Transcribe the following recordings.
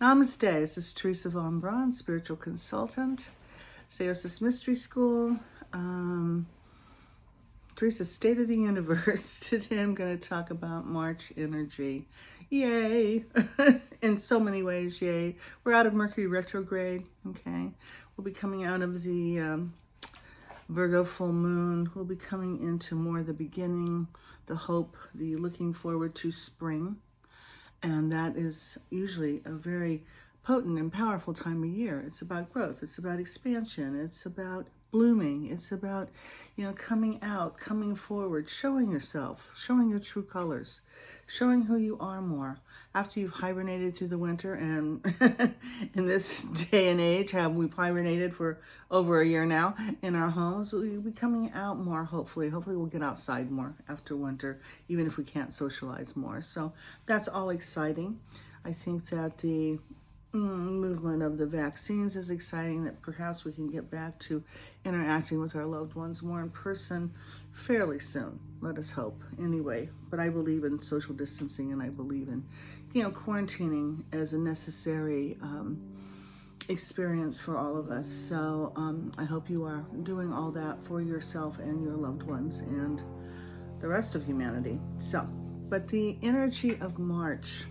Namaste. This is Teresa Von Braun, spiritual consultant, Seosis Mystery School. Teresa, State of the Universe. Today I'm going to talk about March energy. Yay! In so many ways, yay. We're out of Mercury retrograde, okay? We'll be coming out of the Virgo full moon. We'll be coming into more the beginning, the hope, the looking forward to spring. And that is usually a very potent and powerful time of year. It's about growth. It's about expansion. It's about blooming. It's about, coming out, coming forward, showing yourself, showing your true colors, showing who you are more. After you've hibernated through the winter, and in this day and age, we've hibernated for over a year now in our homes, we'll be coming out more, hopefully. Hopefully we'll get outside more after winter, even if we can't socialize more. So that's all exciting. I think that the movement of the vaccines is exciting, that perhaps we can get back to interacting with our loved ones more in person fairly soon. Let us hope, anyway. But I believe in social distancing, and I believe in, quarantining as a necessary experience for all of us. So I hope you are doing all that for yourself and your loved ones and the rest of humanity. But the energy of March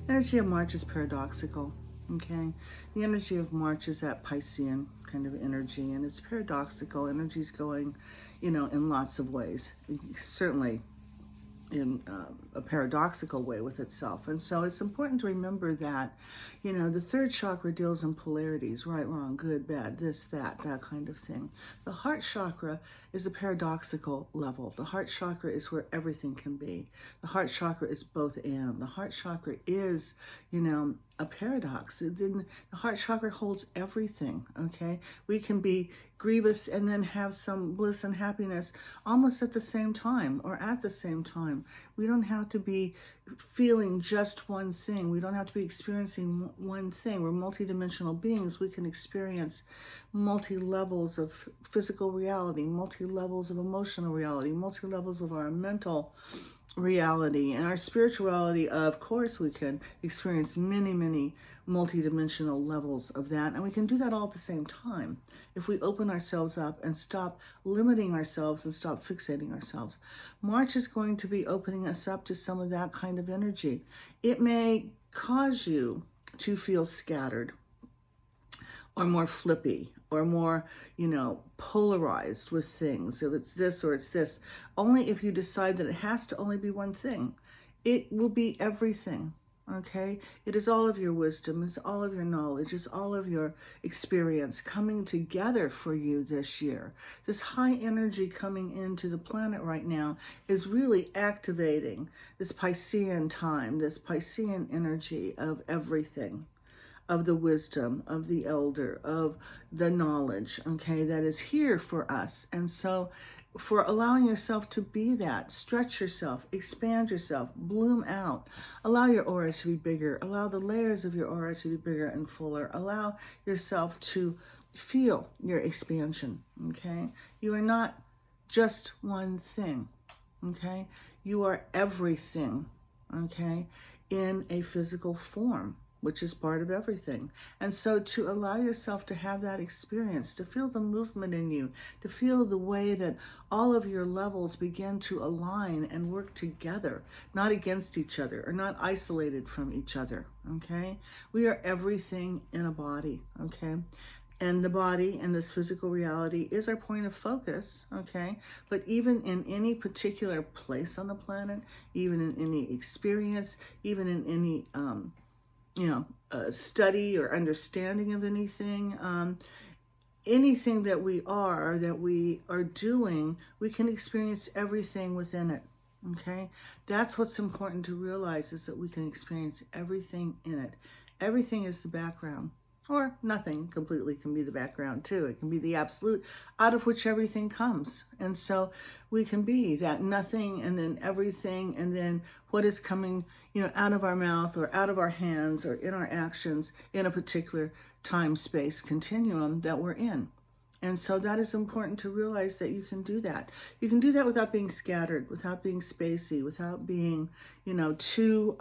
is paradoxical. Okay, the energy of March is that Piscean kind of energy, and it's paradoxical. Energy's going, in lots of ways, certainly in a paradoxical way with itself. And so it's important to remember that, the third chakra deals in polarities, right, wrong, good, bad, this, that kind of thing. The heart chakra is a paradoxical level. The heart chakra is where everything can be. The heart chakra is both and. The heart chakra is, a paradox. The heart chakra holds everything, okay? We can be grievous and then have some bliss and happiness almost at the same time or at the same time. We don't have to be feeling just one thing. We don't have to be experiencing one thing. We're multidimensional beings. We can experience multi-levels of physical reality, multi-levels of emotional reality, multi-levels of our mental reality, and our spirituality. Of course, we can experience many multidimensional levels of that, and we can do that all at the same time if we open ourselves up and stop limiting ourselves and stop fixating ourselves. March is going to be opening us up to some of that kind of energy. It may cause you to feel scattered or more flippy or more, polarized with things. If it's this or it's this, only if you decide that it has to only be one thing. It will be everything, okay? It is all of your wisdom, it's all of your knowledge, it's all of your experience coming together for you this year. This high energy coming into the planet right now is really activating this Piscean time, this Piscean energy of everything, of the wisdom, of the elder, of the knowledge, okay, that is here for us. And so for allowing yourself to be that, stretch yourself, expand yourself, bloom out, allow your aura to be bigger, allow the layers of your aura to be bigger and fuller, allow yourself to feel your expansion, okay? You are not just one thing, okay? You are everything, okay, in a physical form, which is part of everything. And so to allow yourself to have that experience, to feel the movement in you, to feel the way that all of your levels begin to align and work together, not against each other or not isolated from each other, okay? We are everything in a body, okay? And the body and this physical reality is our point of focus, okay? But even in any particular place on the planet, even in any experience, even in any study or understanding of anything, anything that we are doing, we can experience everything within it, okay? That's what's important to realize, is that we can experience everything in it. Everything is the background, or nothing completely can be the background too. It can be the absolute out of which everything comes. And so we can be that nothing and then everything, and then what is coming, out of our mouth or out of our hands or in our actions in a particular time space continuum that we're in. And so that is important to realize, that you can do that. You can do that without being scattered, without being spacey, without being, too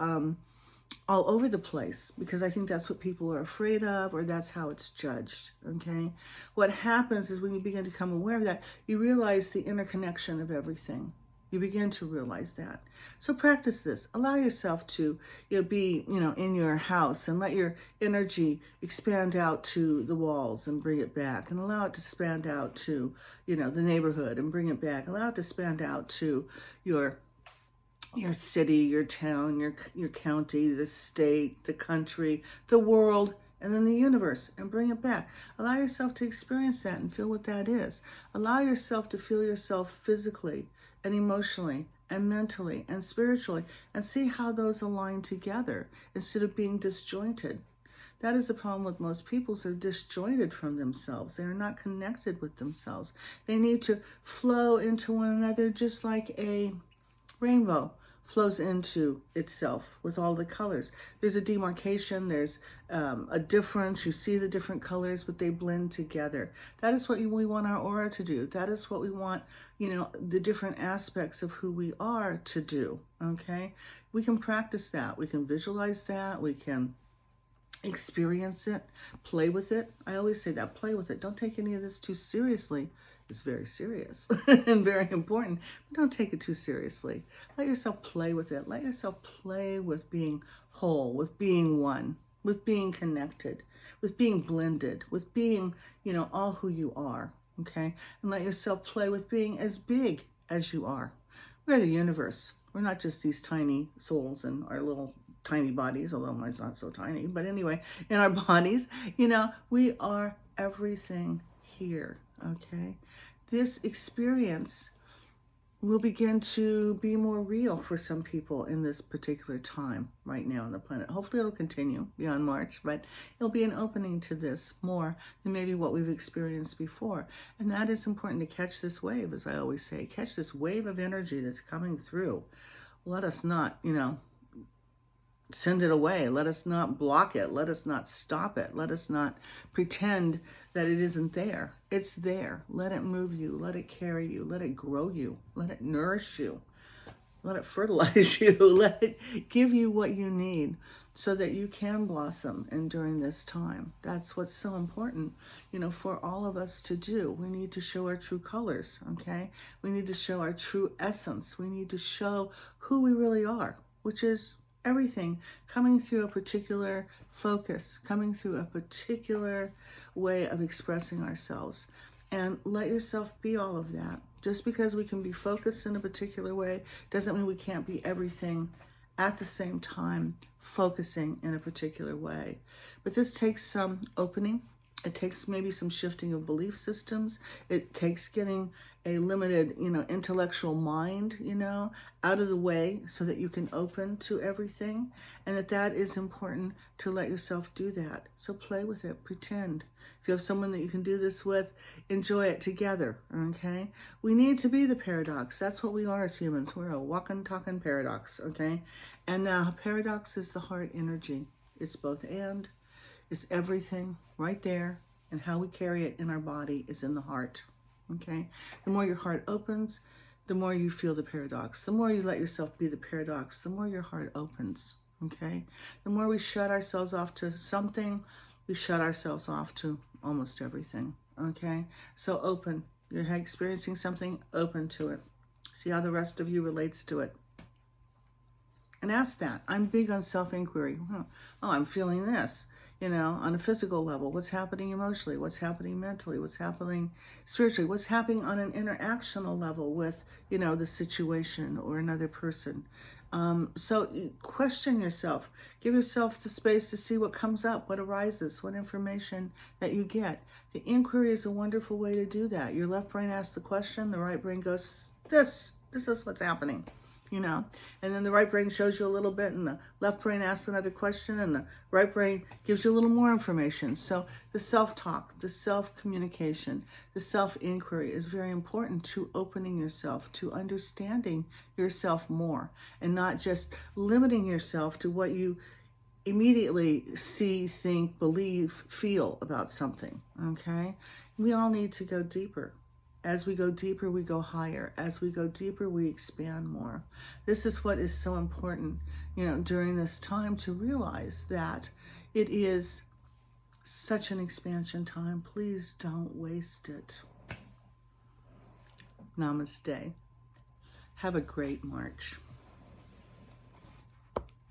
all over the place, because I think that's what people are afraid of, or that's how it's judged, okay? What happens is when you begin to become aware of that, you realize the interconnection of everything. You begin to realize that. So practice this. Allow yourself to be, in your house, and let your energy expand out to the walls and bring it back, and allow it to expand out to, the neighborhood and bring it back. Allow it to expand out to your city, your town, your county, the state, the country, the world, and then the universe, and bring it back. Allow yourself to experience that and feel what that is. Allow yourself to feel yourself physically and emotionally and mentally and spiritually, and see how those align together instead of being disjointed. That is the problem with most people. They're disjointed from themselves. They are not connected with themselves. They need to flow into one another, just like a rainbow flows into itself with all the colors. There's a demarcation, there's a difference. You see the different colors, but they blend together. That is what we want our aura to do. That is what we want, the different aspects of who we are to do, okay? We can practice that. We can visualize that. We can experience it, play with it. I always say that, play with it. Don't take any of this too seriously. It's very serious and very important, but don't take it too seriously. Let yourself play with it. Let yourself play with being whole, with being one, with being connected, with being blended, with being, all who you are, okay? And let yourself play with being as big as you are. We're the universe. We're not just these tiny souls in our little tiny bodies, although mine's not so tiny, but anyway, in our bodies, we are everything here, okay? This experience will begin to be more real for some people in this particular time right now on the planet. Hopefully it'll continue beyond March, but it'll be an opening to this more than maybe what we've experienced before. And that is important, to catch this wave, as I always say, catch this wave of energy that's coming through. Let us not, send it away. Let us not block it. Let us not stop it. Let us not pretend that it isn't there. It's there. Let it move you. Let it carry you. Let it grow you. Let it nourish you. Let it fertilize you. Let it give you what you need so that you can blossom and during this time. That's what's so important, for all of us to do. We need to show our true colors, okay? We need to show our true essence. We need to show who we really are, which is everything coming through a particular focus, coming through a particular way of expressing ourselves. And let yourself be all of that. Just because we can be focused in a particular way doesn't mean we can't be everything at the same time, focusing in a particular way. But this takes some opening. It takes maybe some shifting of belief systems. It takes getting a limited, intellectual mind, out of the way so that you can open to everything. And that is important to let yourself do that. So play with it, pretend. If you have someone that you can do this with, enjoy it together, okay? We need to be the paradox. That's what we are as humans. We're a walking, talking paradox, okay? And now paradox is the heart energy. It's both and. It's everything right there, and how we carry it in our body is in the heart, okay? The more your heart opens, the more you feel the paradox. The more you let yourself be the paradox, the more your heart opens, okay? The more we shut ourselves off to something, we shut ourselves off to almost everything, okay? So open. You're experiencing something, open to it. See how the rest of you relates to it. And ask that. I'm big on self-inquiry. Oh, I'm feeling this. On a physical level, what's happening emotionally, what's happening mentally, what's happening spiritually, what's happening on an interactional level with, the situation or another person. So question yourself, give yourself the space to see what comes up, what arises, what information that you get. The inquiry is a wonderful way to do that. Your left brain asks the question, the right brain goes, this is what's happening. And then the right brain shows you a little bit, and the left brain asks another question, and the right brain gives you a little more information. So the self-talk, the self-communication, the self-inquiry is very important to opening yourself, to understanding yourself more, and not just limiting yourself to what you immediately see, think, believe, feel about something, okay? We all need to go deeper. As we go deeper, we go higher. As we go deeper, we expand more. This is what is so important, during this time, to realize that it is such an expansion time. Please don't waste it. Namaste. Have a great March.